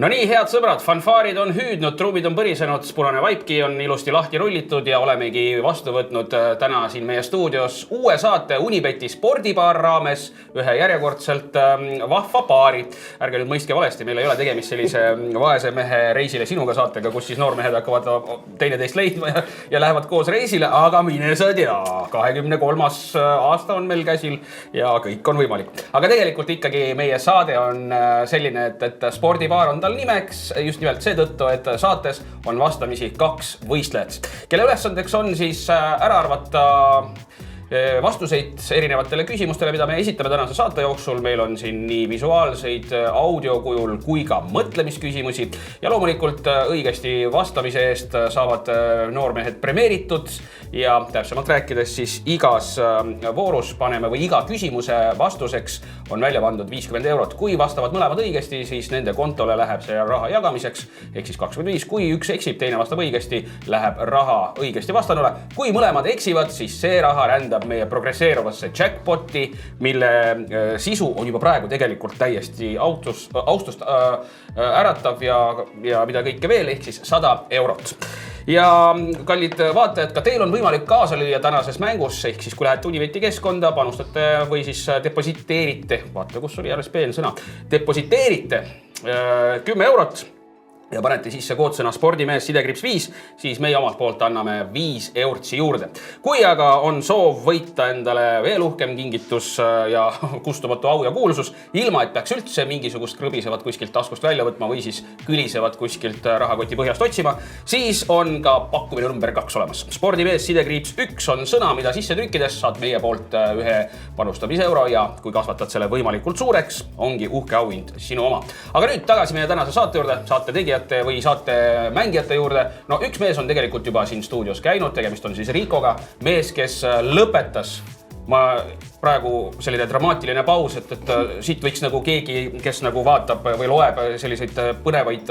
No nii, head sõbrad, fanfaarid on hüüdnud, truubid on põrisenud, punane vaipki on ilusti lahti rullitud ja olemegi vastu võtnud täna siin meie stuudios uue saate Unibeti spordipaar raames ühe järjekordselt vahva paari. Ärge nüüd mõistke valesti, meil ei ole tegemist sellise vaese mehe reisile sinuga saatega, kus siis noormehed hakkavad teineteist leidma ja lähevad koos reisile, aga mine sa tea, 23. aasta on meil käsil ja kõik on võimalik. Aga tegelikult ikkagi meie saade on selline, et spordipaar on tal nimeks just nimelt seetõttu, et saates on vastamisi 2 võistlejat, kelle ülesandeks on siis ära arvata vastuseid erinevatele küsimustele, mida me esitame tänase saate jooksul. Meil on siin nii visuaalseid audio kujul kui ka mõtlemisküsimusi ja loomulikult õigesti vastamise eest saavad noormehed premeeritud ja täpsemalt rääkides siis igas voorus paneme või iga küsimuse vastuseks on välja pandud 50 eurot. Kui vastavad mõlemad õigesti, siis nende kontole läheb see raha jagamiseks ehk siis 25. Kui üks eksib, teine vastab õigesti, läheb raha õigesti vastanule. Kui mõlemad eksivad, siis see raha rändab meie progresseeruvasse jackpoti, mille sisu on juba praegu tegelikult täiesti austust äratav ja mida kõike veel, ehk siis 100 eurot. Ja kallid vaatajad, ka teil on võimalik kaasa lüüa tänases mängus, ehk siis kui lähete Unibeti keskkonda, panustate või siis depositeerite, vaata kus oli järjest peen sõna, depositeerite 10 eurot ja panete sisse koodsõna spordimees sidekriips 5, siis meie omalt poolt anname 5 eurtsi juurde. Kui aga on soov võita endale veel uhkem kingitus ja kustumatu au ja kuulsus, ilma et peaks üldse mingisugust krõbisevat kuskilt taskust välja võtma või siis kõlisevat kuskilt rahakoti põhjast otsima, siis on ka pakkumine number 2 olemas. Spordimees sidekriips 1 on sõna, mida sisse trükkides saad meie poolt ühe panustamise euro ja kui kasvatad selle võimalikult suureks, ongi uhke auhind sinu oma. Aga nüüd tagasi meie tänase saate juurde, saate tegijad või saate mängijate juurde. No üks mees on tegelikult juba siin stuudios käinud, tegemist on siis Riikoga, mees, kes lõpetas. Ma praegu selline dramaatiline paus, et siit võiks nagu keegi, kes nagu vaatab või loeb selliseid põnevaid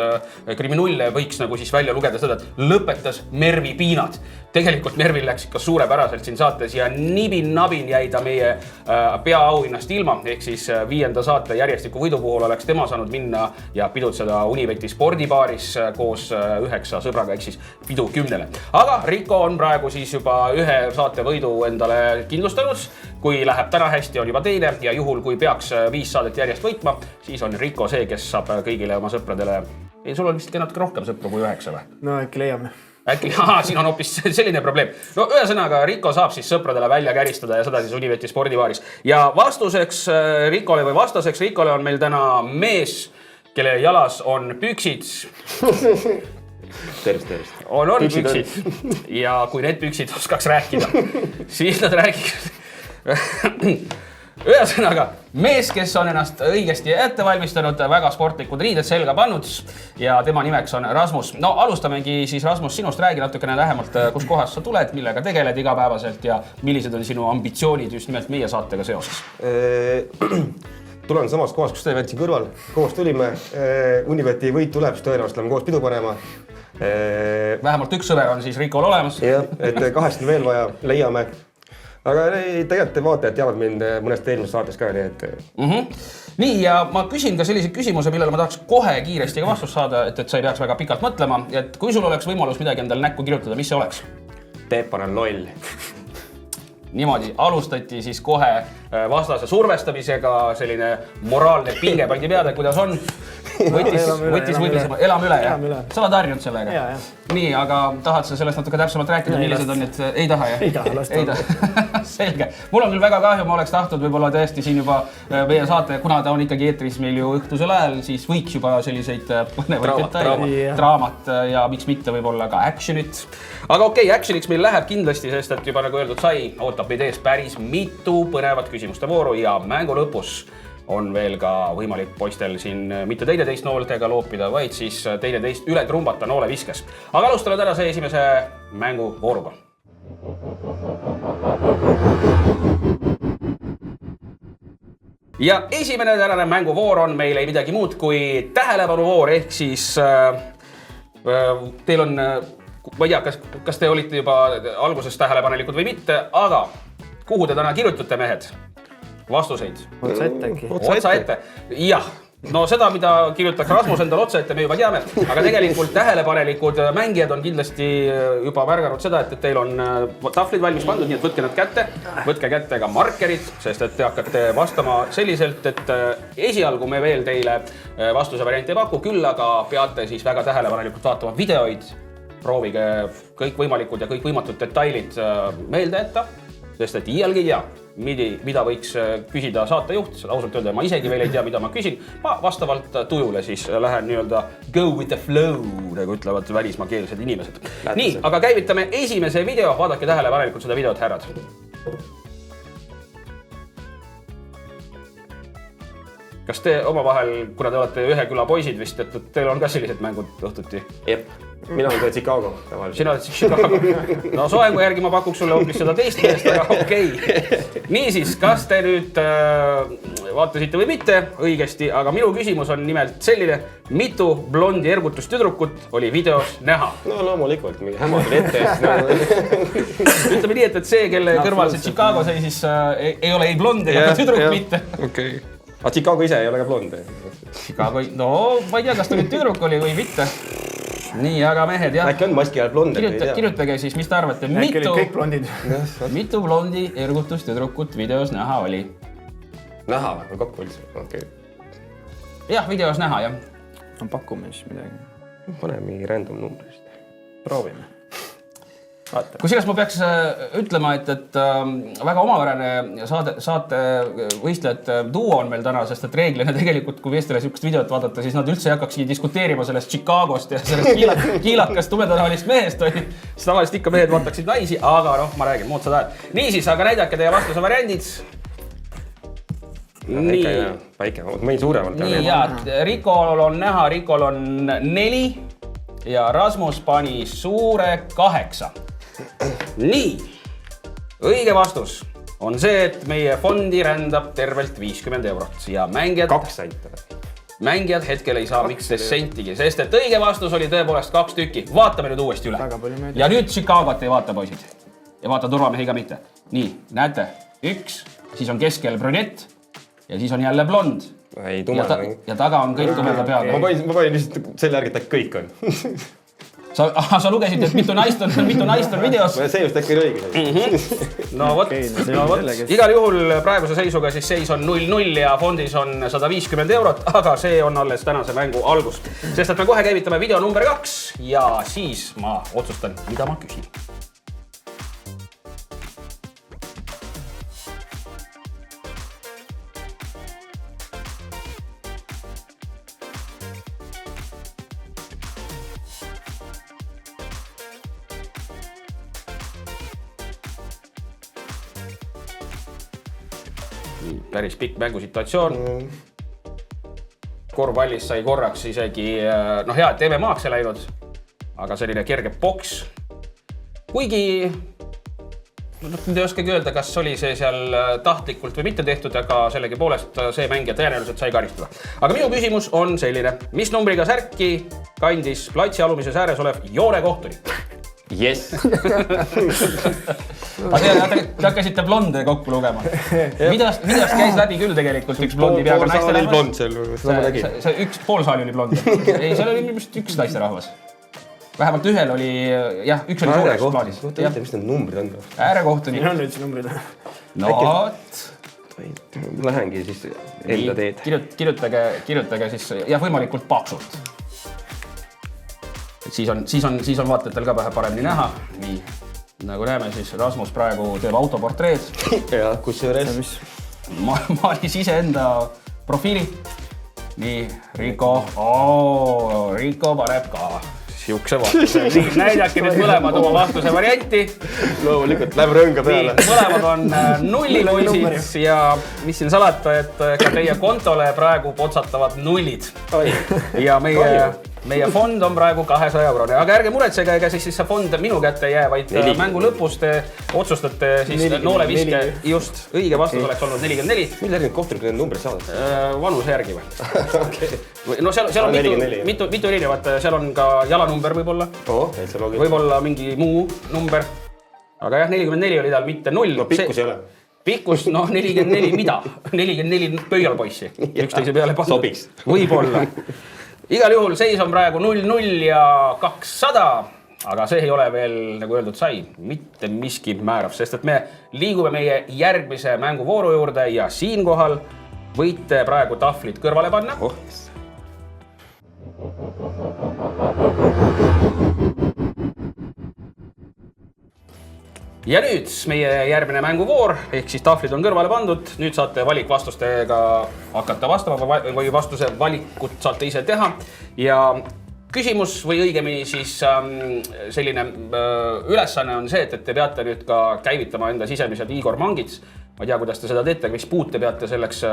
kriminulle, võiks nagu siis välja lugeda seda, et lõpetas Mervi piinad. Tegelikult Mervil läks ikka suurepäraselt siin saates ja nibin-nabin jäi ta meie peaauhinnast ilma, ehk siis 5. saate järjestiku võidu puhul oleks tema saanud minna ja pidutseda Unibeti spordipaaris koos 9 sõbraga, ehk siis pidu 10. Aga Riiko on praegu siis juba ühe saate võidu endale kindlustanud. Kui läheb täna hästi, on juba teine ja juhul, kui peaks 5 saadet järjest võitma, siis on Riiko see, kes saab kõigile oma sõpradele. Ei, sul on vist natuke rohkem sõpru kui 9 või? No äkki leiame. Äkki, siin on hoopis selline probleem. No ühesõnaga, Riiko saab siis sõpradele välja käristada ja seda siis Unibeti spordipaaris. Ja vastuseks Riikole või vastaseks Riikole on meil täna mees, kelle jalas on püksid. Tervist. On püksid. Ja kui need püksid oskaks rääkida, siis nad räägiks. Ühesõnaga, mees, kes on ennast õigesti ette valmistanud, väga sportlikud riided selga pannud ja tema nimeks on Rasmus. No alustamegi siis Rasmus sinust, räägi natukene lähemalt, kus kohas sa tuled, millega tegeled igapäevaselt ja millised on sinu ambitsioonid just nimelt meie saatega seoses? Tulen samas kohas, kus te võtsin kõrval, koos tulime, Unibeti võit tuleb, siis tõenäoliselt lähme koos pidu panema. Vähemalt üks sõber on siis Riikol olemas. Jah, et 2 veel vaja, leiame. Aga tegelikult vaatajad teavad mind mõnest eelmises saates ka, nii et... Nii, ja ma küsin ka sellise küsimuse, millele ma tahaks kohe kiiresti ka vastust saada, et sa ei peaks väga pikalt mõtlema. Et kui sul oleks võimalus midagi endale näkku kirjutada, mis see oleks? Teepan on loll. Niimoodi alustati siis kohe vastase survestamisega, selline moraalne pinge pandi peale, kuidas on. Võttis võidlisema, elame üle. Sa oled harjunud sellega? Ja. Nii, aga tahad sa sellest natuke täpsemalt rääkida, millised on need? Ei taha, jah? Ei taha. Selge. Mul on küll väga kahju, ma oleks tahtnud võib-olla tõesti siin juba meie saate, kuna ta on ikkagi eetris meil ju õhtusel ajal, siis võiks juba selliseid põnevaid draamat ja miks mitte võib-olla ka actionit. Aga okei, actioniks meil läheb kindlasti, sest et juba nagu öeldud sai, ootab meid ees päris mitu põnevat küsimuste vooru ja mängu lõpus on veel ka võimalik poistel siin mitte teineteist nooltega loopida, vaid siis teineteist üle trumbata noole viskes. Aga alustame tänase esimese mängu vooruga. Ja esimene tänane mänguvoor on meil ei midagi muud kui tähelepanuvoor, ehk siis teil on, ma ei tea, kas te olite juba alguses tähelepanelikud või mitte, aga kuhu te täna kirjutate, mehed? Vastuseid. Otsa ette äkki. Otsa ette. Jah, no seda, mida kirjutaks Rasmus endale otsa, et me juba teame, aga tegelikult tähelepanelikud mängijad on kindlasti juba märganud seda, et teil on tahvlid valmis pandud, nii et võtke nad kätte, võtke kätte ka markerid, sest et te hakkate vastama selliselt, et esialgu me veel teile vastuse varianti ei paku, küll aga peate siis väga tähelepanelikult vaatama videoid, proovige kõikvõimalikud ja kõikvõimatud detailid meelde jätta, sest et iialgi ei tea, mida võiks küsida saatejuht, ausalt öelda, ma isegi veel ei tea, mida ma küsin. Ma vastavalt tujule siis lähen nii-öelda go with the flow, nagu ütlevad välismaakeelsed inimesed. Nii, aga käivitame esimese video, vaadake tähelepanelikult seda videot, härrad. Kas te omavahel, kuna te olete ühe küla poisid vist, et teil on ka sellised mängud õhtuti? Jep, mina olen Chicago tavaliselt. Sina oled Chicago. No soengu järgi ma pakuks sulle hoopis seda teist meest, aga okei. Niisiis, kas te nüüd vaatasite või mitte õigesti, aga minu küsimus on nimelt selline, mitu blondi ergutustüdrukut oli videos näha? No loomulikult, mingi hämad oli ette. Ütleme nii, et see, kelle kõrval see Chicago sai, siis ei ole ei blond ega tüdruk mitte. Okei. Aga Chicago ise ei ole ka blond. Chicago, no ma ei tea, kas ta nüüd tüdruk oli või mitte. Nii, aga mehed, jah. Äkki on maski ajal blond, ei tea. Kirjutage siis, mis te arvate, mitu blondi ergutustüdrukut videos näha oli? Näha või kokku üldse? Okay. Jah, videos näha, jah. Pakume siis midagi. Pane mingi random numbrist. Proovime. Kusjuures ma peaks ütlema, et väga omapärane saate võistlejate duo on meil täna, sest et reeglina tegelikult, kui meestele sihukest videot vaadata, siis nad üldse ei hakkakski diskuteerima sellest Chicagost ja sellest kiilakast tumedanahalist mehest, siis tavaliselt ikka mehed vaataksid naisi, aga noh, ma räägin, moodsad ajad. Niisiis, aga näidake teie vastuse variandid. Nii. Päike, mõin suuremalt. Nii, ja Rikol on näha, Rikol on 4 ja Rasmus pani suure 8. Nii, õige vastus on see, et meie fondi rändab tervelt 50 eurot ja mängijad... 2 senti. Mängijad hetkel ei saa miks sentigi, sest et õige vastus oli tõepoolest 2 tükki. Vaatame nüüd uuesti üle. Ja nüüd Chicagot ei vaata, poisid. Ja vaata turvamehi ka mitte. Nii, näete, 1, siis on keskel brünett ja siis on jälle blond. Ei, tumeda. Ja taga on kõik tumeda peale. Ma panin lihtsalt selle järgi, et kõik on. Sa lugesid, et mitu naist on videos. See just äkki õige. No vot, igal juhul praeguse seisuga siis seis on 0-0 ja fondis on 150 eurot, aga see on alles tänase mängu algus. Sest et me kohe käivitame video number 2 ja siis ma otsustan, mida ma küsin. Päris pikk mängusituatsioon. Korvpallis sai korraks isegi, noh hea, et MMA-ks ei läinud, aga selline kerge boks. Kuigi, nüüd ei oskagi öelda, kas oli see seal tahtlikult või mitte tehtud, aga sellegi poolest see mängija tõenäoliselt sai karistada. Aga minu küsimus on selline, mis numbriga särki kandis platsi alumises ääres olev joonekohtunik? Yes. Te hakkasite blonde kokku lugema. Videost käis läbi küll tegelikult üks blondi peaga naisterahvas. See üks pool saali oli blond. Ei, seal oli vist üks naisterahvas. Vähemalt ühel oli, jah, üks oli suures plaanis. Mis need numbrid on? Äärekohtunik. Siin on nüüd see numbrid. No vot. Lähengi siis enda teed. Kirjutage siis, jah, võimalikult paksult. Siis on vaatajatel ka paremini näha. Nii, nagu näeme, siis Rasmus praegu teeb autoportreed. Ja, kus see üles? Maalis iseenda profiili. Nii, Riko paneb ka siukse vastuse. Nii, näidake nüüd mõlemad oma vastuse varianti. Loomulikult, läheb rõnga peale. Mõlemad on nullipoisid ja mis siin salata, et ka teie kontole praegu potsatavad nullid. Ja meie fond on praegu 200 eurone, aga ärge muretsege, ega siis see fond minu kätte jää, vaid mängu lõpus te otsustate siis nooleviske, just õige vastus oleks olnud 44. Mille järgi kohtunik need numbrid saavad? Vanuse järgi või? No seal on mitu erinevat, seal on ka jalanumber võib-olla, võib-olla mingi muu number, aga jah, 44 oli tal mitte 0. No pikkus ei ole? Pikkus, 44 mida? 44 pöialpoissi. Üksteise peale pandud. Sobiks. Võib-olla. Igal juhul seis on praegu 0-0 ja 200. Aga see ei ole veel, nagu öeldud sai, mitte miski määrab, sest et me liigume meie järgmise mänguvooru juurde ja siinkohal võite praegu tahvlid kõrvale panna. Ja nüüd meie järgmine mänguvoor, ehk siis tahvlid on kõrvale pandud. Nüüd saate valikvastustega hakata vastama või vastuse valikut saate ise teha. Ja küsimus või õigemini siis selline ülesanne on see, et te peate nüüd ka käivitama enda sisemised Igor Mangits. Ma ei tea, kuidas te seda teete, mis puud te peate selleks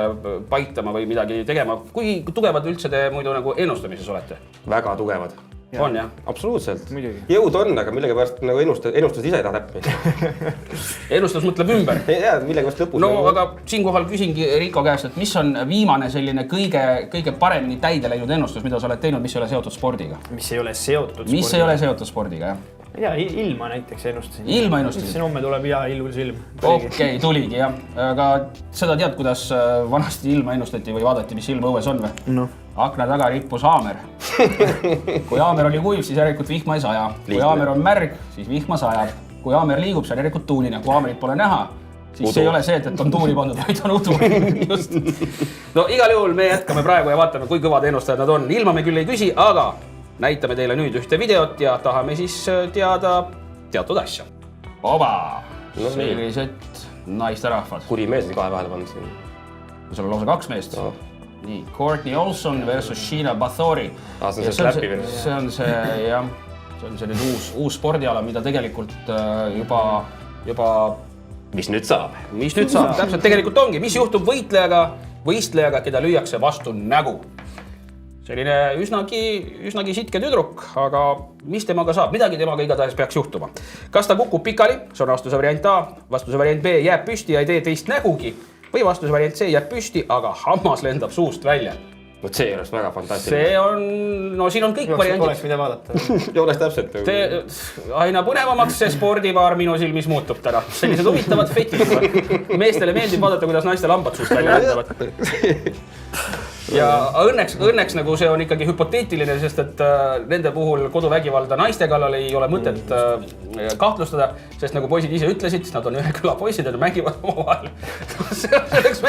paitama või midagi tegema. Kui tugevad üldse te muidu nagu ennustamises olete? Väga tugevad. Ja. On jah? Absoluutselt. Muidugi. Jõud on, aga millega pärast nagu ennustus ise ei taha täppi. Ennustus mõtleb ümber. Ei tea, millega pärast lõpus. No aga siinkohal küsingi Riiko käest, et mis on viimane selline kõige paremini täide läinud ennustus, mida sa oled teinud, mis ei ole seotud spordiga? Mis ei ole seotud spordiga. Mis ei ole seotud spordiga, jah? Ja ilma näiteks ennustasin. Ilma ennustasin? Siin homme tuleb hea ilus ilm. Okei, tuligi jah. Aga seda tead, kuidas vanasti ilma ennustati või vaadati, mis ilm õues on või? No. Akna taga rippus haamer. Kui haamer oli kuiv, siis järelikult vihma ei saja. Kui haamer on märg, siis vihma sajab. Kui haamer liigub, see on järelikult tuuline. Kui haamerit pole näha, siis see ei ole see, et on tuuli pandud, vaid on udu. Just. No igal juhul me jätkame praegu ja vaatame, kui kõvad ennustajad nad on. Ilma me küll ei küsi, aga näitame teile nüüd ühte videot ja tahame siis teada teatud asja. Oba! Sellised naisterahvad. Kuri mees oli kahe vahele pannud siin. Sul on lausa 2 meest. No. Nii, Courtney Olson versus Sheena Bathory. See on see slappi veel. See on see, jah. See on see nüüd uus spordiala, mida tegelikult juba... Mis nüüd saab? Mis nüüd saab? Täpselt tegelikult ongi. Mis juhtub võistlejaga, keda lüüakse vastu nägu? Selline üsnagi sitke tüdruk, aga mis temaga saab? Midagi temaga igatahes peaks juhtuma. Kas ta kukub pikali? See on vastuse variant A. Vastuse variant B jääb püsti ja ei tee teist nägugi. Või vastuse variant C jääb püsti, aga hammas lendab suust välja. Vot see oleks väga fantastiline. See on... No siin on kõik variandid. Oleks mida vaadata. Ja oleks täpselt. Aina põnevamaks see spordipaar minu silmis muutub täna. Sellised huvitavad fetid. Meestele meeldib vaadata, kuidas naiste lambad suust välja lendavad. Ja õnneks nagu see on ikkagi hüpoteetiline, sest et nende puhul koduvägivalda naiste kallal ei ole mõtet kahtlustada, sest nagu poisid ise ütlesid, nad on ühe küla poisid ja nad mängivad omavahel. See oleks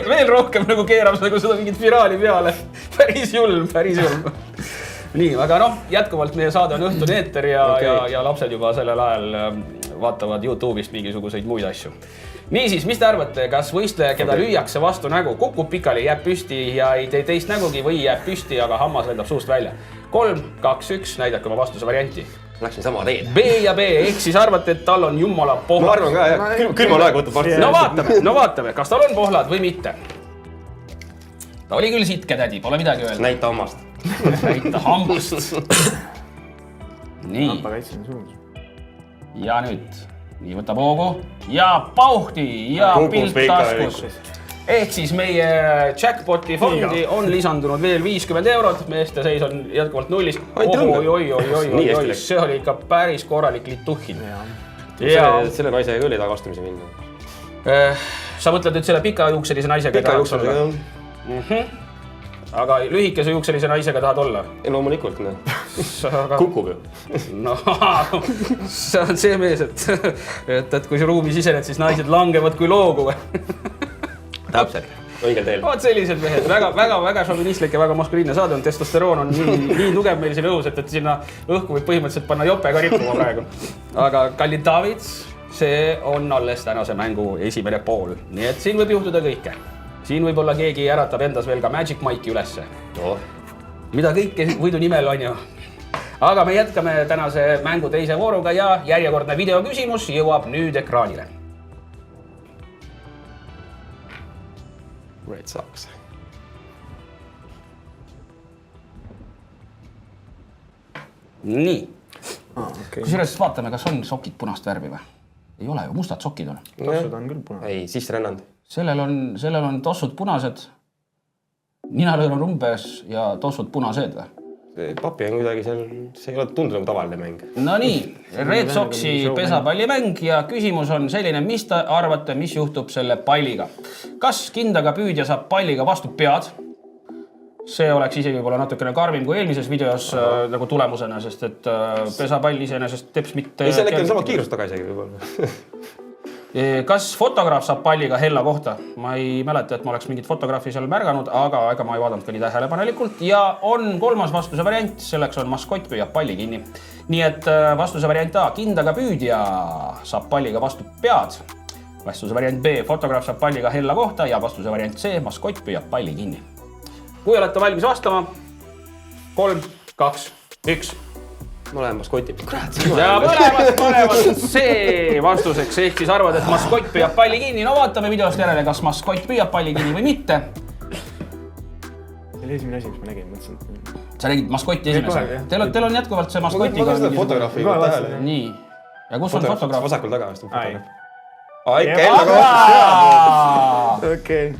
veel rohkem nagu keerab nagu seda mingit viraali peale. Päris julm. Nii, aga jätkuvalt meie saade on õhtune eeter ja lapsed juba sellel ajal vaatavad YouTube'ist mingisuguseid muid asju. Niisiis, mis te arvate, kas võistleja, keda lüüakse vastu nägu, kukub pikali, jääb püsti ja ei tee teist nägugi või jääb püsti, aga hammas lendab suust välja? 3, 2, 1, näidake oma vastuse varianti. Läksin sama teed. B ja B, ehk siis arvate, et tal on jumala pohlad. Ma arvan ka, jah. Külmal aeg võtab varsti. No vaatame, kas tal on pohlad või mitte. Ta oli küll sitke tädi, pole midagi öelda. Näita hammast. Näita hambust. Nii. Hampakaitsen suus. Ja nüüd. Nii võtab hoogu ja pauhti ja pilt taskus. Ehk siis meie jackpoti fondi on lisandunud veel 50 €. Meeste seis on jätkuvalt nullist. Oi, see oli ikka päris korralik lituhin. Selle naisega oli tagastumise minna. Sa mõtled nüüd selle pikajuukselise naisega? Pikajuukselisega, jah. Aga lühikese juukselise naisega tahad olla? Loomulikult, Kukub ju. No, see on see mees, et kui see ruumi sisened, siis naised langevad kui loogu. Täpselt. Õigel teel. Vaat sellised mehed. Väga šovinistlik ja väga maskuliinne saade on. Testosteroon on nii tugev meil siin õhus, et sinna õhku võib põhimõtteliselt panna jope ka rippuma praegu. Aga kallid David, see on alles tänase mängu esimene pool. Nii et siin võib juhtuda kõike. Siin võib-olla keegi äratab endas veel ka Magic Mike'i ülesse. Mida kõike võidu nimel on ju. Aga me jätkame tänase mängu teise vooruga ja järjekordne videoküsimus jõuab nüüd ekraanile. Red Sox. Nii. Kusjuures vaatame, kas on sokid punast värvi või? Ei ole ju, mustad sokid on. Tossud on küll punased. Ei, sisse rännanud. Sellel on tossud punased, ninalõõr on umbes ja tossud punased või? papi on kuidagi seal, see ei ole tundunud nagu tavaline mäng. No nii, Red Soxi pesapallimäng ja küsimus on selline, mis te arvate, mis juhtub selle palliga? Kas kindaga püüdja saab palliga vastu pead? See oleks isegi võib-olla natukene karmim kui eelmises videos nagu tulemusena, sest et pesapall iseenesest teps mitte... Ei, see on äkki sama kiirust taga isegi võib-olla. Kas fotograaf saab palliga hella kohta? Ma ei mäleta, et ma oleks mingit fotograafi seal märganud, aga ega ma ei vaadanud ka nii tähelepanelikult. Ja on kolmas vastuse variant, selleks on maskott püüab palli kinni. Nii et vastuse variant A, kindaga püüdja saab palliga vastu pead. Vastuse variant B, fotograaf saab palliga hella kohta ja vastuse variant C, maskott püüab palli kinni. Kui olete valmis vastama, 3, 2, 1. Mõlemas kotib. Kurat, ja mõlemad see vastuseks, ehk siis arvad, et maskott püüab palli kinni. No vaatame videost järele, kas maskott püüab palli kinni või mitte. See oli esimene asi, mis ma nägin, mõtlesin. Sa nägid maskotti esimese. Teil on jätkuvalt see maskotti. Ma ka seda fotograafi tähele. Nii. Ja kus on fotograaf? Vasakul taga vastub fotograaf. Ikka hella kohta. Okei.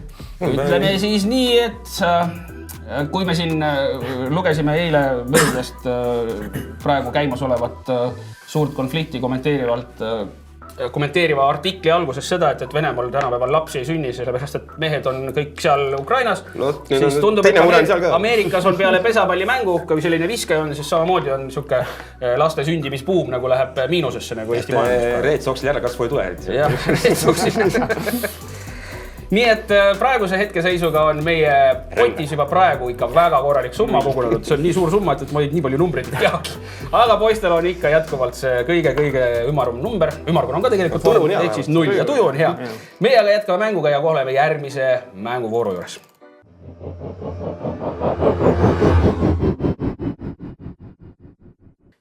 Ütleme siis nii, et kui me siin lugesime eile meediast praegu käimas olevat suurt konflikti kommenteeriva artikli alguses seda, et Venemaal tänapäeval lapsi ei sünni, sellepärast et mehed on kõik seal Ukrainas. Siis tundub, et Ameerikas on peale pesapallimängu, kui selline viske on, siis samamoodi on siuke laste sündimisbuum, nagu läheb miinusesse nagu Eesti maailmas. Red Soxil jälle kasvu ei tule. Jah, Red Soxil. Nii et praeguse hetkeseisuga on meie potis juba praegu ikka väga korralik summa kogunenud. See on nii suur summa, et ma ei nii palju numbreid ei teagi. Aga poistel on ikka jätkuvalt see kõige ümarum number. Ümargun on ka tegelikult võrd, ehk siis 0 ja tuju on hea. Meie aga jätkame mänguga ja kohe oleme järgmise mänguvooru juures.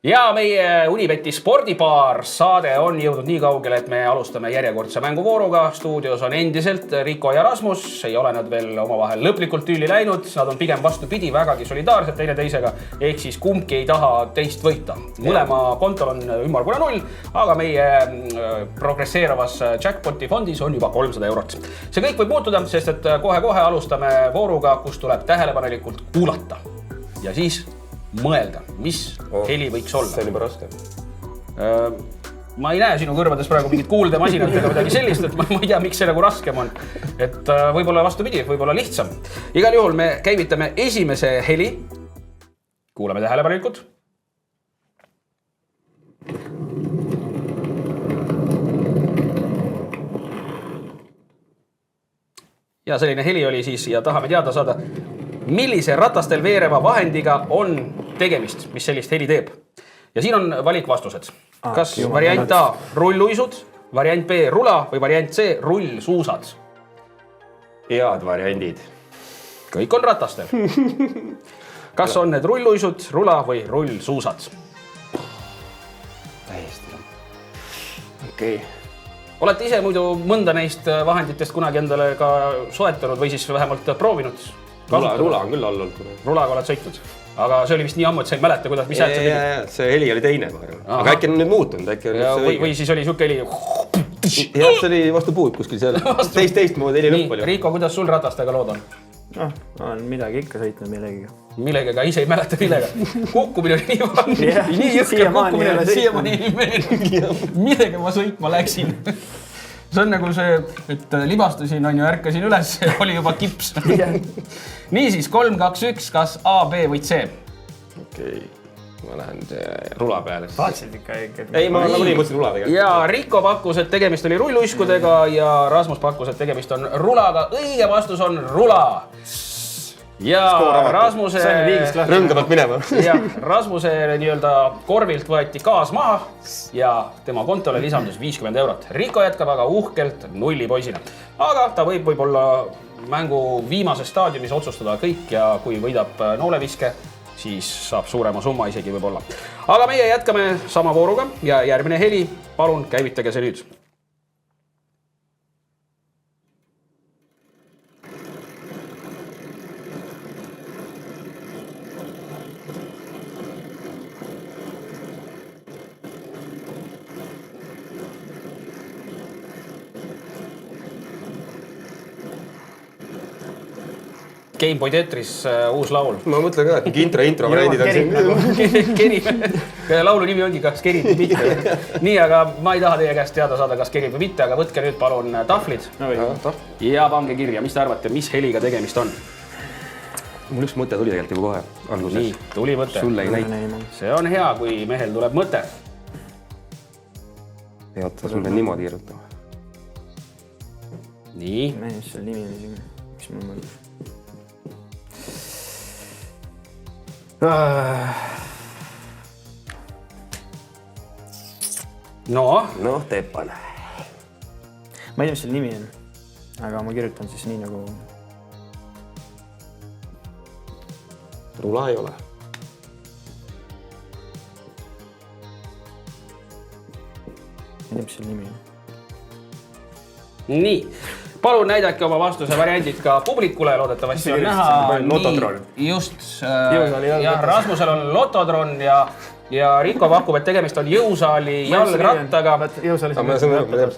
Ja meie Unibeti spordipaar saade on jõudnud nii kaugele, et me alustame järjekordse mänguvooruga. Stuudios on endiselt Rico ja Rasmus. Ei ole nad veel omavahel lõplikult tüüli läinud. Nad on pigem vastupidi vägagi solidaarsed teine teisega. Ehk siis kumbki ei taha teist võita. Mõlema kontol on ümmargune 0, aga meie progresseeravas jackpoti fondis on juba 300 eurot. See kõik võib muutuda, sest et kohe-kohe alustame vooruga, kus tuleb tähelepanelikult kuulata. Ja siis mõelda, mis heli võiks olla. See on juba raske. Ma ei näe sinu kõrvades praegu mingit kuuldemasinat ega midagi sellist, et ma ei tea, miks see nagu raskem on. Et võib-olla vastupidi, võib-olla lihtsam. Igal juhul me käivitame esimese heli. Kuulame tähelepanelikult. Ja selline heli oli siis ja tahame teada saada, millise ratastel veereva vahendiga on tegemist, mis sellist heli teeb. Ja siin on valikvastused. Kas variant A rulluisud, variant B rula või variant C rullsuusad? Head variandid. Kõik on ratastel. Kas on need rulluisud, rula või rullsuusad? Täiesti. Okei. Olete ise muidu mõnda neist vahenditest kunagi endale ka soetanud või siis vähemalt proovinud? Rula on küll all olnud. Rulaga oled sõitnud. Aga see oli vist nii ammu, et sa ei mäleta, kuidas, mis häält sa tegid. See heli oli teine. Aga äkki on nüüd muutunud. Või siis oli siuke heli. Jah, see oli vastu puud kuskil seal. Teist moodi heli lõpp oli. Riiko, kuidas sul ratastega lood on? On midagi ikka sõitnud millegiga. Millegagi, ise ei mäleta millega. Kukkumine oli nii jõhker kukkumine, et siiamaani ei meeldi. Millega ma sõitma läksin. See on nagu see, et libastusin, on ju, ärkasin üles, oli juba kips. Niisiis, 3, 2, 1, kas A, B või C? Okei, ma lähen rula peale. Vaatsid ikka? Ei, ma nii mõtlesin rula tegelikult. Ja Rico pakkus, et tegemist oli rulluiskudega ja Rasmus pakkus, et tegemist on rulaga. Õige vastus on rula. Ja Rasmuse rõngavalt minema. Ja Rasmuse nii-öelda korvilt võeti gaas maha ja tema kontole lisandus 50 eurot. Rico jätkab aga uhkelt 0 poisina. Aga ta võib-olla mängu viimases staadiumis otsustada kõik ja kui võidab nooleviske, siis saab suurema summa isegi võib-olla. Aga meie jätkame sama vooruga ja järgmine heli, palun käivitage see nüüd. Gameboy Tetris uus laul. Ma mõtlen ka, et intro variandid on siin. Kerib. Laulu nimi ongi kas kerib või mitte. Nii, aga ma ei taha teie käest teada saada, kas kerib või mitte, aga võtke nüüd palun tahvlid ja pange kirja, mis te arvate, mis heliga tegemist on? Mul üks mõte tuli tegelikult juba kohe alguses. Nii, tuli mõte. Sulle ei näita. See on hea, kui mehel tuleb mõte. Ei oota, sulle niimoodi kirjutama. Nii. Mis seal nimi oli siin? Mis mul mõtlus? No, Tepan. Ma ei tea, mis seal nimi on, aga ma kirjutan siis nii nagu... Rula ei ole. Ma ei tea, mis seal nimi on. Nii, palun näidake oma vastuse variandid ka publikule, loodetavasti on näha. Lototron. Just, ja Rasmusel on Lototron ja Rico pakub, et tegemist on jõusaali jalgrattaga.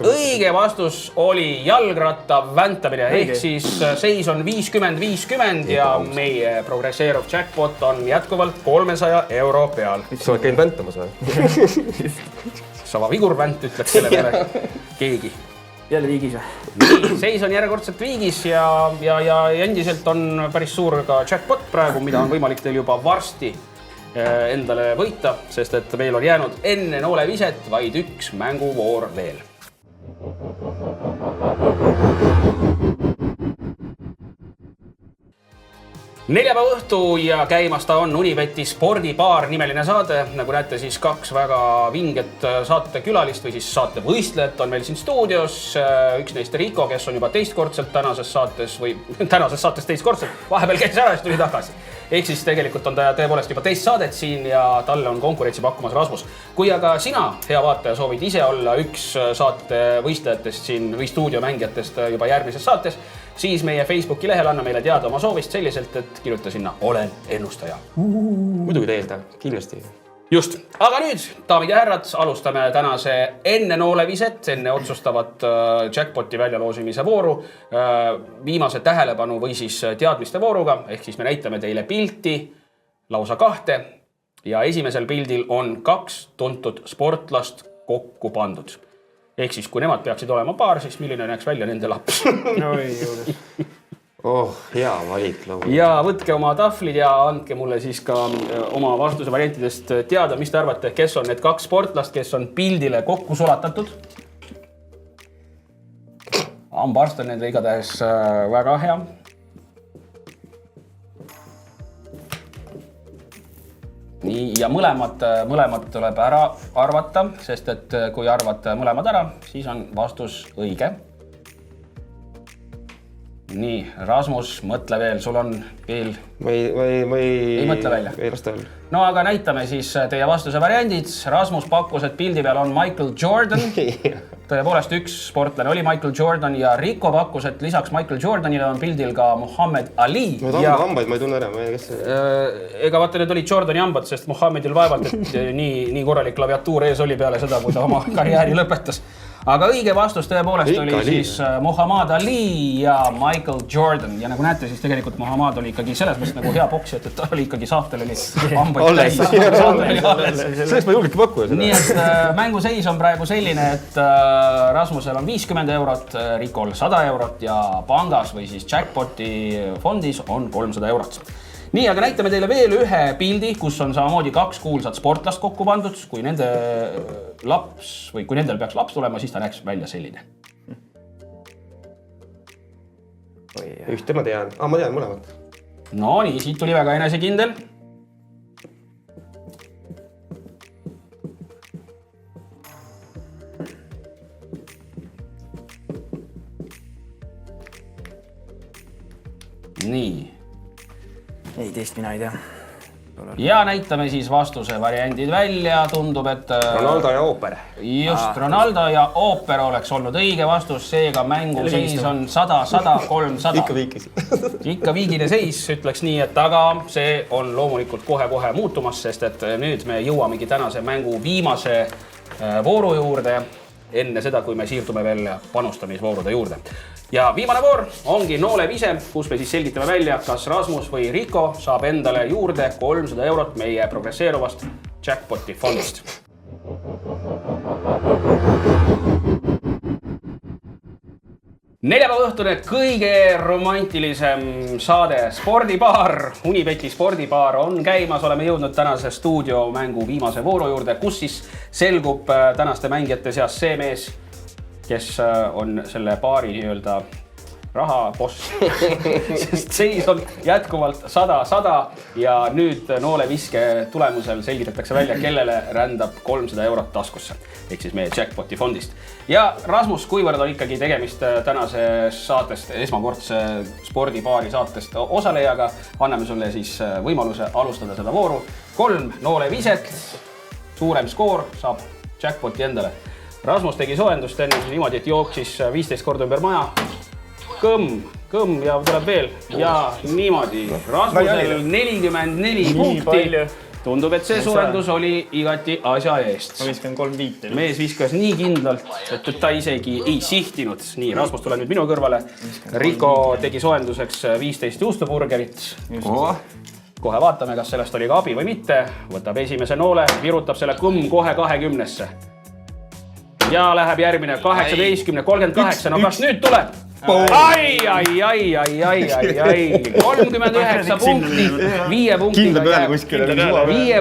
Õige vastus oli jalgratta väntamine, ehk siis seis on 50-50 ja meie progresseeruv jackpot on jätkuvalt 300 € peal. Sa oled käinud väntamas või? Sama vigurvänt ütleks selle peale keegi. Jälle viigis või? Nii, seis on järjekordselt viigis ja endiselt on päris suur ka jackpot praegu, mida on võimalik teil juba varsti endale võita, sest et meil on jäänud enne nooleviset vaid üks mänguvoor veel. Neljapäeva õhtu ja käimas ta on Unibeti spordipaar nimeline saade. Nagu näete, siis kaks väga vinget saatekülalist või siis saatevõistlejat on meil siin stuudios. Üks neist Rico, kes on juba teistkordselt tänases saates teistkordselt, vahepeal käis ära ja tuli tagasi. Ehk siis tegelikult on ta tõepoolest juba teist saadet siin ja talle on konkurentsi pakkumas Rasmus. Kui aga sina, hea vaataja, soovid ise olla üks saatevõistlejatest siin või stuudiomängijatest juba järgmises saates, siis meie Facebooki lehel anna meile teada oma soovist selliselt, et kirjuta sinna Olen ennustaja. Muidugi teelda, kindlasti. Just, aga nüüd, daamid ja härrad, alustame tänase enne nooleviset, enne otsustavat jackpoti väljaloosimise vooru, viimase tähelepanu või siis teadmiste vooruga, ehk siis me näitame teile pilti lausa 2 ja esimesel pildil on 2 tuntud sportlast kokku pandud. Ehk siis, kui nemad peaksid olema paar, siis milline näeks välja nende laps? Hea valik laul. Ja võtke oma tahvlid ja andke mulle siis ka oma vastuse variantidest teada, mis te arvate, kes on need 2 sportlast, kes on pildile kokku sulatatud. Hambaarst on nende igatahes väga hea. Nii, ja mõlemad tuleb ära arvata, sest et kui arvad mõlemad ära, siis on vastus õige. Nii, Rasmus, mõtle veel, sul on veel... Ma ei mõtle välja. Ei lasta veel. No aga näitame siis teie vastuse variandid. Rasmus pakkus, et pildi peal on Michael Jordan. Tõepoolest üks sportlane oli Michael Jordan ja Rico pakkus, et lisaks Michael Jordanile on pildil ka Muhammad Ali. Hambaid ma ei tunne ära, ma ei tea, kes see... Ega vaata, need olid Jordani hambad, sest Muhammadil vaevalt, et nii korralik klaviatuur ees oli peale seda, kui ta oma karjääri lõpetas. Aga õige vastus tõepoolest oli siis Muhammad Ali ja Michael Jordan. Ja nagu näete, siis tegelikult Muhammad oli ikkagi selles mõttes nagu hea poksijat, et ta oli ikkagi saahtel oli hambaid täis. Sellest ma julgeki pakkuja seda. Nii et mänguseis on praegu selline, et Rasmusel on 50 €, Ricol 100 € ja pangas või siis jackpoti fondis on 300 €. Nii, aga näitame teile veel ühe pildi, kus on samamoodi 2 kuulsat sportlast kokku pandud. Kui nende laps või kui nendel peaks laps tulema, siis ta näeks välja selline. Ühte ma tean. Ma tean mõlemat. No nii, siit tuli väga enesekindel. Nii. Ei, teist mina ei tea. Ja näitame siis vastuse variandid välja. Tundub, et... Ronaldo ja Ooper. Just, Ronaldo ja Ooper oleks olnud õige vastus. Seega mängu seis on 100, 100, 300. Ikka viikis. Ikka viigine seis, ütleks nii, et aga see on loomulikult kohe-kohe muutumas, sest et nüüd me jõuamegi tänase mängu viimase vooru juurde enne seda, kui me siirdume veel panustamisvoorude juurde. ja viimane voor ongi noolevise, kus me siis selgitame välja, kas Rasmus või Rico saab endale juurde 300 eurot meie progresseeruvast Jackpoti fondist. Neljapäeva õhtune kõige romantilisem saade Spordibaar, Unibeti Spordibaar on käimas. Oleme jõudnud tänase stuudiomängu viimase vooru juurde, kus siis selgub tänaste mängijate seas see mees, kes on selle baari nii-öelda rahaboss, sest seis on jätkuvalt 100-100 ja nüüd nooleviske tulemusel selgitatakse välja, kellele rändab 300 eurot taskusse, ehk siis meie Jackpoti fondist. Ja Rasmus, kuivõrd on ikkagi tegemist tänase saatest, esmakordse Spordibaari saatest osalejaga, anname sulle siis võimaluse alustada seda vooru. 3 nooleviset, suurem skoor saab Jackpoti endale. Rasmus tegi soojendust enne niimoodi, et jooksis 15 korda ümber maja. Kõmm ja tuleb veel ja niimoodi. Rasmusel 44 punkti. Tundub, et see soojendus oli igati asja eest. Ma viskan 3 viite. Mees viskas nii kindlalt, et ta isegi ei sihtinud. Nii, Rasmus tuleb nüüd minu kõrvale. Rico tegi soojenduseks 15 juustuburgerit. Kohe vaatame, kas sellest oli ka abi või mitte. Võtab esimese noole, virutab selle kõmm kohe 20-sse. Ja läheb järgmine 18, 38, no kas nüüd tuleb? Ai, 39 punkti, 5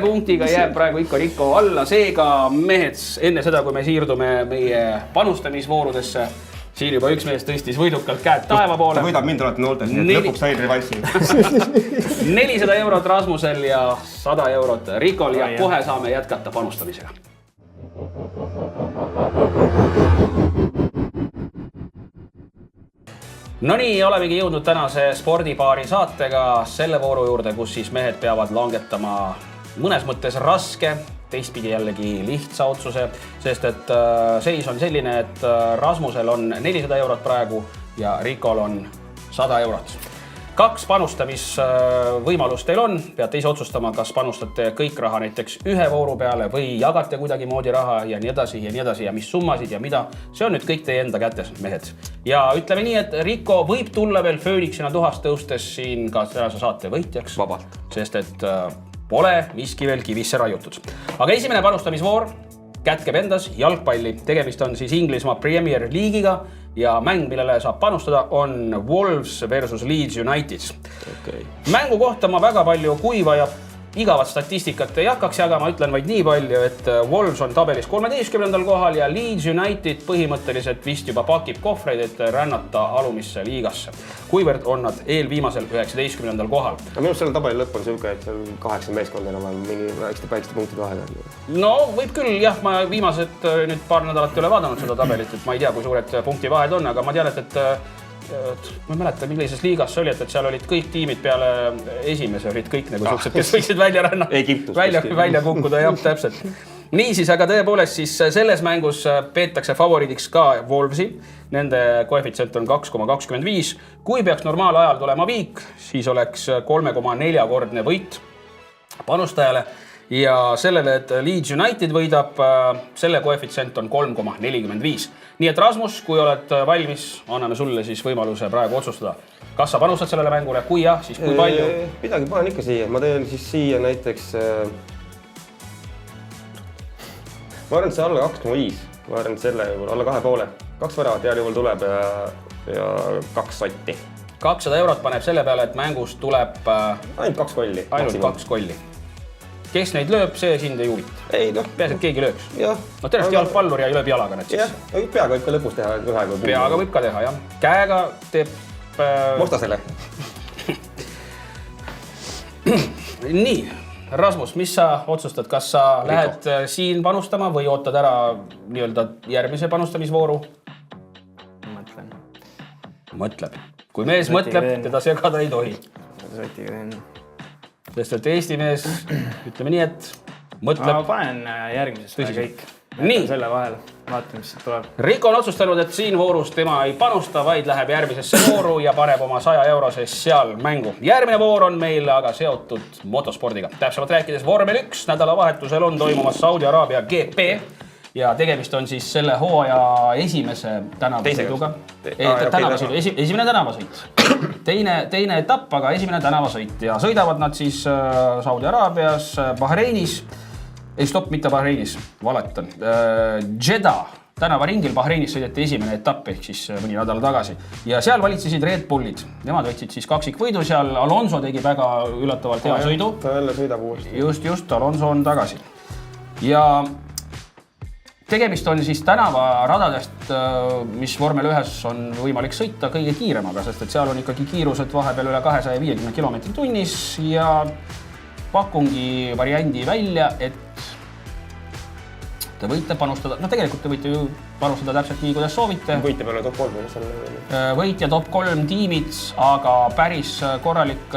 punktiga jääb praegu ikka Rico alla, seega mehed enne seda, kui me siirdume meie panustamisvoorudesse, siin juba üks mees tõstis võidukalt käed taeva poole. Ta võidab mind alati nooltes, nii et lõpuks said revansi. 400 eurot Rasmusel ja 100 eurot Ricol ja kohe saame jätkata panustamisega. No nii, olemegi jõudnud tänase Spordibaari saatega selle vooru juurde, kus siis mehed peavad langetama mõnes mõttes raske, teistpidi jällegi lihtsa otsuse, sest et seis on selline, et Rasmusel on 400 eurot praegu ja Ricol on 100 eurot. 2 panustamisvõimalust teil on, peate ise otsustama, kas panustate kõik raha näiteks ühe vooru peale või jagate kuidagi moodi raha ja nii edasi ja mis summasid ja mida. See on nüüd kõik teie enda kätes, mehed. Ja ütleme nii, et Rico võib tulla veel fööniksina tuhast tõustes siin ka tänase saate võitjaks. Vabalt. Sest et pole miski veel kivisse raiutud. Aga esimene panustamisvoor kätkeb endas jalgpalli. Tegemist on siis Inglismaa Premier League'iga ja mäng, millele saab panustada, on Wolves versus Leeds United. Okay. Mängu kohta ma väga palju kuiva ja igavat statistikat ei hakkaks jagama, ütlen vaid nii palju, et Wolves on tabelis 13. kohal ja Leeds United põhimõtteliselt vist juba pakib kohvreid, et rännata alumisse liigasse. Kuivõrd on nad eelviimasel 19. kohal. Minu arust selle tabeli lõpp on selline, et seal 8 meeskonda enam mingi väikeste punktide vahega. No võib küll, jah, ma viimased nüüd paar nädalat ei ole vaadanud seda tabelit, et ma ei tea, kui suured punktivahed on, aga ma tean, et ma mäletan, millises liigas see oli, et seal olid kõik tiimid peale esimese, olid kõik nagu suhted, kes võiksid välja rännata, välja kukkuda, jah, täpselt. Niisiis, aga tõepoolest siis selles mängus peetakse favoriidiks ka Wolvesi. Nende koefitsient on 2,25. Kui peaks normaalajal tulema viik, siis oleks 3,4-kordne võit panustajale. Ja sellele, et Leeds United võidab, selle koefitsient on 3,45. Nii et Rasmus, kui oled valmis, anname sulle siis võimaluse praegu otsustada. Kas sa panustad sellele mängule? Kui jah, siis kui palju? Midagi panen ikka siia. Ma teen siis siia näiteks... Ma arvan, et see alla 2,5. Ma arvan, et selle juhul alla 2,5. 2 väravat heal juhul tuleb ja 2 sotti. 200 eurot paneb selle peale, et mängust tuleb... Ainult 2 kolli. Ainult 2 kolli. Kes neid lööb, see sind ei huvita. Ei, noh. Peas, et keegi lööks. Jah. No tõenäoliselt jalgpallur ja ei lööb jalaga need siis. Jah, peaga võib ka lõpus teha ühe. Peaga võib ka teha, jah. Käega teeb... Mostasele. Nii, Rasmus, mis sa otsustad? Kas sa lähed siin panustama või ootad ära nii-öelda järgmise panustamisvooru? Mõtleb. Kui mees mõtleb, teda segada ei tohi. Sest et Eesti mees, ütleme nii, et mõtleb... Ma panen järgmisest kõik. Nii. Selle vahel. Vaatame, mis siit tuleb. Rico on otsustanud, et siin voorus tema ei panusta, vaid läheb järgmisesse vooru ja paneb oma 100 euroses seal mängu. Järgmine voor on meil aga seotud motospordiga. Täpsemalt rääkides vormel 1 nädalavahetusel on toimumas Saudi Araabia GP ja tegemist on siis selle hooaja esimese tänavasõiduga. Esimene tänavasõit. Teine etapp, aga esimene tänavasõit ja sõidavad nad siis Saudi Araabias, Bahreinis. Ei, stopp, mitte Bahreinis, valetan. Jeddah tänavaringil Bahreinis sõideti esimene etapp ehk siis mõni nädal tagasi ja seal valitsesid Red Bullid. Nemad võtsid siis kaksikvõidu seal, Alonso tegi väga üllatavalt hea sõidu. Ta jälle sõidab uuesti. Just, Alonso on tagasi. Ja tegemist on siis tänavaradadest, mis vormel 1 on võimalik sõita kõige kiiremaga, sest et seal on ikkagi kiirused vahepeal üle 250 km tunnis ja pakungi variandi välja, et te võite panustada, tegelikult te võite ju panustada täpselt nii, kuidas soovite. Võitja peale top 3. Võitja top 3 tiimid, aga päris korralik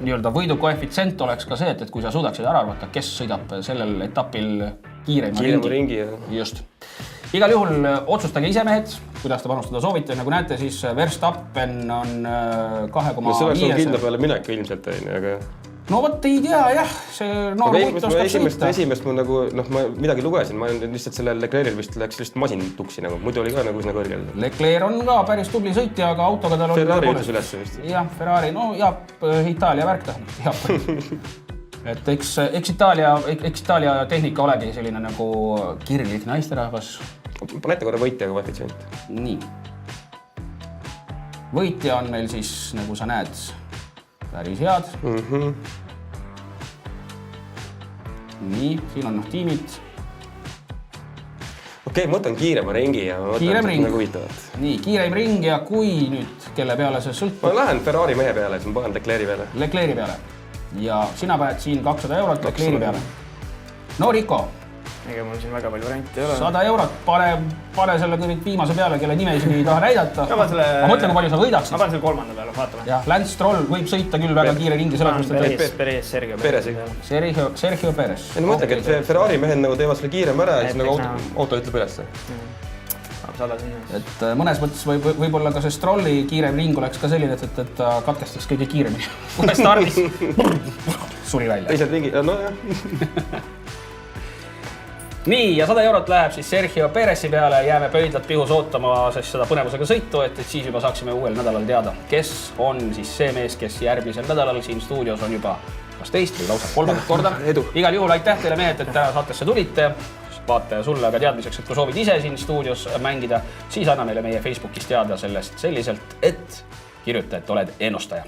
nii-öelda võidukoefitsient oleks ka see, et kui sa suudaksid ära arvata, kes sõidab sellel etapil kiirema ringi. Just. Igal juhul otsustage ise mehed, kuidas te panustada soovite. Nagu näete, siis Verstappen on 2,5. No see oleks on kindla peale minek ilmselt, aga... No vot ei tea, jah, see noor võit oskab sõita. Esimest ma nagu, ma midagi lugesin, ma lihtsalt sellel Leclerc'il vist läks lihtsalt masin tuksi nagu, muidu oli ka nagu üsna kõrgel. Leclerc on ka päris tubli sõitja, aga autoga tal on... Ferrari üldse üles vist. Jah, Ferrari, no jah, Itaalia värk tähendab. Et eks Itaalia tehnika olegi selline nagu kirglik naisterahvas. Panete korra võitja koefitsient. Nii. Võitja on meil siis, nagu sa näed, päris head. Nii, siin on tiimid. Okei, ma võtan kiirema ringi ja ma võtan nagu huvitavat. Nii, kiirem ring ja kui nüüd, kelle peale see sõltub? Ma lähen Ferrari mehe peale, siis ma panen Leclerc'i peale. Leclerc'i peale. Ja sina paned siin 200 eurot Leclerc'i peale. No Rico. Ega mul siin väga palju varianti ei ole. 100 eurot, pane selle kõik viimase peale, kelle nime isegi ei taha näidata. Ma mõtlen, kui palju sa võidaksid. Ma panen selle 3. peale, vaatame. Jah, Lance Stroll võib sõita küll väga kiire ringi Perez, Sergio Perez. Ma mõtlengi, et Ferrari mehed nagu teevad selle kiirem ära ja siis nagu auto ütleb ülesse. Et mõnes mõttes võib-olla ka see Strolli kiirem ring oleks ka selline, et ta katkestaks kõige kiiremini. Kui stardis suri välja. Teised ringi, no jah. Nii, ja 100 eurot läheb siis Sergio Perezi peale, jääme pöidlad pihus ootama seda põnevusega sõitu, et siis juba saaksime uuel nädalal teada, kes on siis see mees, kes järgmisel nädalal siin stuudios on juba kas teist või lausa 3. korda. Igal juhul aitäh teile mehed, et täna saatesse tulite. Vaataja sulle aga teadmiseks, et kui soovid ise siin stuudios mängida, siis anna meile meie Facebookis teada sellest selliselt, et kirjuta, et oled ennustaja.